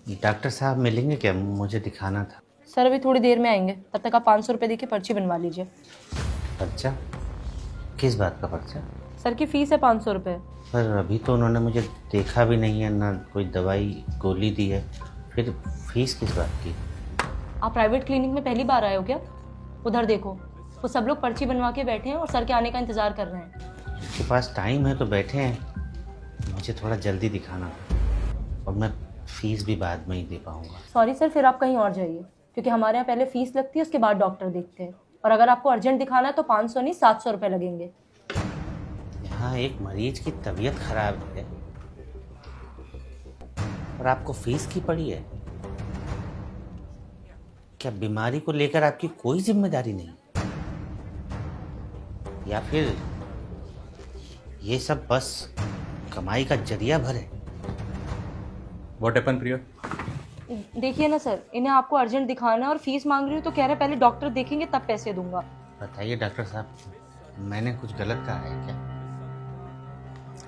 Doctor साहब मिलेंगे क्या? मुझे दिखाना था। सर अभी थोड़ी देर में आएंगे, तब तक आप 500 रुपये देके पर्ची बनवा लीजिए। पर्चा? किस बात का पर्चा? सर की फीस है 500 रुपये। पर अभी तो उन्होंने मुझे देखा भी नहीं है, ना कोई दवाई गोली दी है, फिर फीस किस बात की? आप प्राइवेट क्लिनिक में पहली बार आए हो क्या? उधर देखो, वो सब लोग पर्ची बनवा के बैठे हैं और सर के आने का इंतजार कर रहे हैं। उनके पास टाइम है तो बैठे हैं, मुझे थोड़ा जल्दी दिखाना था और मैं फीस भी बाद में ही दे पाऊँगा। सॉरी सर, फिर आप कहीं और जाइए, क्योंकि हमारे यहाँ पहले फीस लगती है, उसके बाद डॉक्टर देखते हैं। और अगर आपको अर्जेंट दिखाना है तो 500 नहीं 700 रुपये लगेंगे। यहाँ एक मरीज की तबीयत खराब है और आपको फीस की पड़ी है? क्या बीमारी को लेकर आपकी कोई जिम्मेदारी नहीं? या फिर ये सब बस कमाई का जरिया भर है? व्हाट हैपन प्रिया? देखिए ना सर, इन्हें आपको अर्जेंट दिखाना है और फीस मांग रही हूँ तो कह रहे पहले डॉक्टर देखेंगे तब पैसे दूंगा। बताइए डॉक्टर साहब, मैंने कुछ गलत कहा है क्या?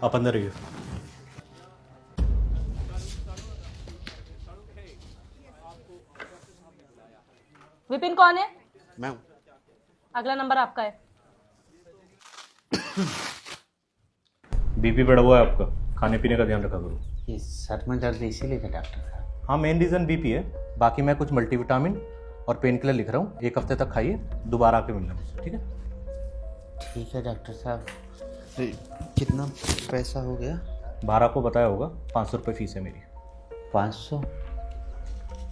आप अंदर रहिए। विपिन कौन है? मैं हूँ। अगला नंबर आपका है। बीपी बढ़ा हुआ है आपका, खाने पीने का ध्यान रखा करो। ये सर में दर्द इसीलिए था डॉक्टर साहब? हाँ, मेन रीज़न बीपी है। बाकी मैं कुछ मल्टीविटामिन और पेन किलर लिख रहा हूँ, 1 हफ्ते तक खाइए, दोबारा आके मिलना मुझसे, ठीक है? ठीक है डॉक्टर साहब। कितना पैसा हो गया? 12 को बताया होगा, 500 रुपये फीस है मेरी। 500?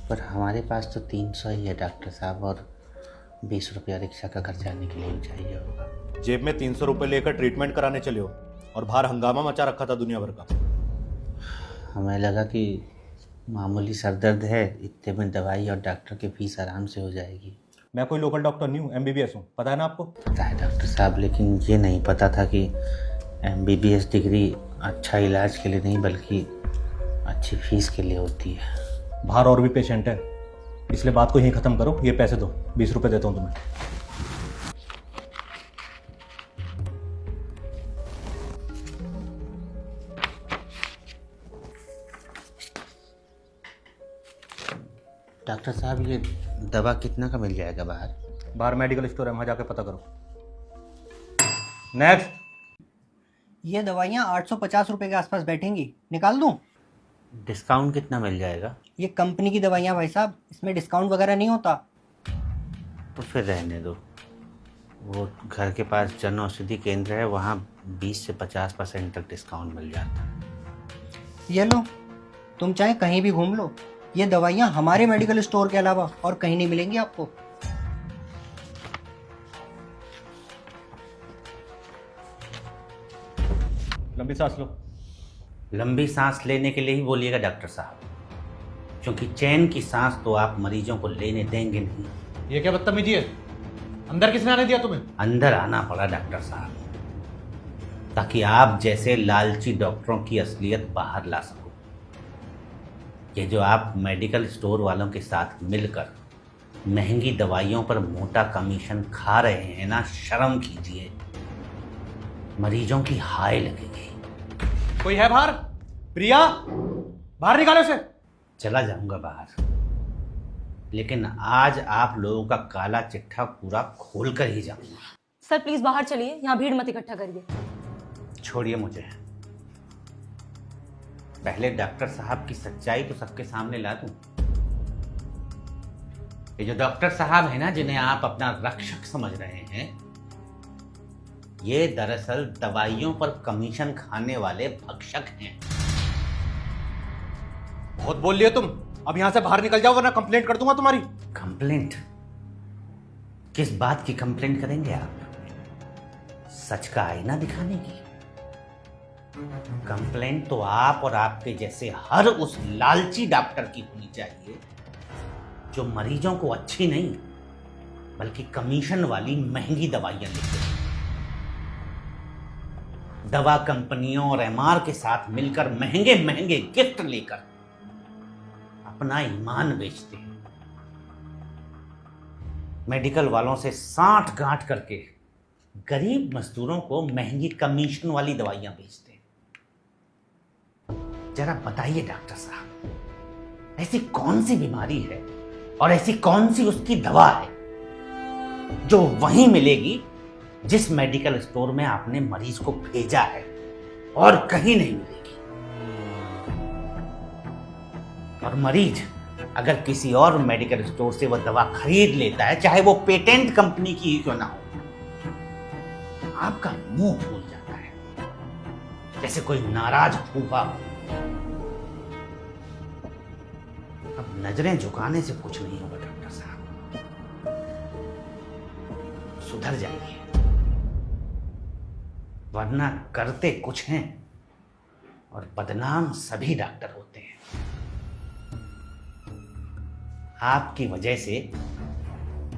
पर हमारे पास तो 300 ही है डॉक्टर साहब, और 20 रुपया रिक्शा का खर्च आने के लिए भी चाहिए होगा। जेब में 300 रुपये लेकर ट्रीटमेंट कराने चले हो और बाहर हंगामा मचा रखा था दुनिया भर का। हमें लगा कि मामूली सर दर्द है, इतने में दवाई और डॉक्टर की फीस आराम से हो जाएगी। मैं कोई लोकल डॉक्टर नहीं हूँ, MBBS हूँ, पता है ना आपको? पता है डॉक्टर साहब, लेकिन ये नहीं पता था कि MBBS डिग्री अच्छा इलाज के लिए नहीं बल्कि अच्छी फीस के लिए होती है। बाहर और भी पेशेंट है, इसलिए बात को यहीं ख़त्म करो। ये पैसे दो, 20 रुपये देता हूँ तुम्हें। डॉक्टर साहब, ये दवा कितना का मिल जाएगा बाहर? बाहर मेडिकल स्टोर है, वहाँ जाके पता करो। नेक्स्ट। ये दवाइयाँ 850 रुपये के आसपास बैठेंगी, निकाल दूँ? डिस्काउंट कितना मिल जाएगा? ये कंपनी की दवाइयाँ भाई साहब, इसमें डिस्काउंट वगैरह नहीं होता। तो फिर रहने दो। वो घर के पास जन औषधि केंद्र है, वहाँ 20 से 50% तक डिस्काउंट मिल जाता है। ये लो, तुम चाहे कहीं भी घूम लो, ये दवाइयाँ हमारे मेडिकल स्टोर के अलावा और कहीं नहीं मिलेंगी आपको। लंबी सांस लो। लंबी सांस लेने के लिए ही बोलिएगा डॉक्टर साहब, क्योंकि चैन की सांस तो आप मरीजों को लेने देंगे नहीं। ये क्या बदतमीजी है? अंदर किसने आने दिया तुम्हें? अंदर आना पड़ा डॉक्टर साहब, ताकि आप जैसे लालची डॉक्टरों की असलियत बाहर ला सको। ये जो आप मेडिकल स्टोर वालों के साथ मिलकर महंगी दवाइयों पर मोटा कमीशन खा रहे हैं ना, शर्म कीजिए, मरीजों की हाय लगेगी। कोई है बाहर? प्रिया, बाहर निकालो इसे। चला जाऊंगा बाहर, लेकिन आज आप लोगों का काला चिट्ठा पूरा खोल कर ही जाऊंगा। सर प्लीज बाहर चलिए, यहाँ भीड़ मत इकट्ठा करिए। छोड़िए मुझे, पहले डॉक्टर साहब की सच्चाई तो सबके सामने ला दूं। ये जो डॉक्टर साहब है ना, जिन्हें आप अपना रक्षक समझ रहे हैं, ये दरअसल दवाइयों पर कमीशन खाने वाले भक्षक हैं। बहुत बोल लिए तुम, अब यहां से बाहर निकल जाओ वरना कंप्लेंट कर दूंगा तुम्हारी। कंप्लेंट? किस बात की कंप्लेंट करेंगे आप? सच का आईना दिखाने की? कंप्लेंट तो आप और आपके जैसे हर उस लालची डॉक्टर की होनी चाहिए जो मरीजों को अच्छी नहीं बल्कि कमीशन वाली महंगी दवाइयां देते हैं। दवा कंपनियों और MR के साथ मिलकर महंगे महंगे गिफ्ट लेकर अपना ईमान बेचते हैं। मेडिकल वालों से साठ गांठ करके गरीब मजदूरों को महंगी कमीशन वाली दवाइयां बेचते हैं। जरा बताइए डॉक्टर साहब, ऐसी कौन सी बीमारी है और ऐसी कौन सी उसकी दवा है जो वहीं मिलेगी जिस मेडिकल स्टोर में आपने मरीज को भेजा है और कहीं नहीं मिलेगी। और मरीज अगर किसी और मेडिकल स्टोर से वह दवा खरीद लेता है, चाहे वो पेटेंट कंपनी की ही क्यों ना हो, आपका मुंह फूल जाता है जैसे कोई नाराज फूफा हो। अब नजरें झुकाने से कुछ नहीं होगा डॉक्टर साहब, सुधर जाइए, वरना करते कुछ हैं और बदनाम सभी डॉक्टर होते हैं। आपकी वजह से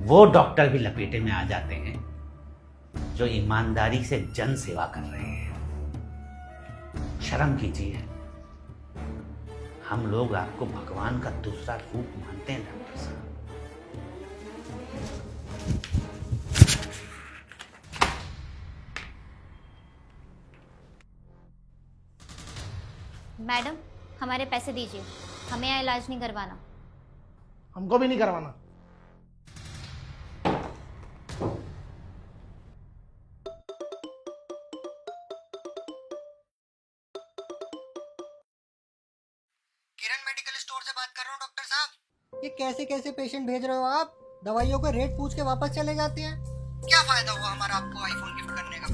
वो डॉक्टर भी लपेटे में आ जाते हैं जो ईमानदारी से जन सेवा कर रहे हैं। शर्म कीजिए, हम लोग आपको भगवान का दूसरा रूप मानते हैं डॉक्टर साहब। मैडम, हमारे पैसे दीजिए, हमें यहाँ इलाज नहीं करवाना। हमको भी नहीं करवाना। किरण मेडिकल स्टोर से बात कर रहा हूँ डॉक्टर साहब। ये कैसे कैसे पेशेंट भेज रहे हो आप? दवाइयों का रेट पूछ के वापस चले जाते हैं। क्या फायदा हुआ हमारा आपको आईफोन गिफ्ट करने का?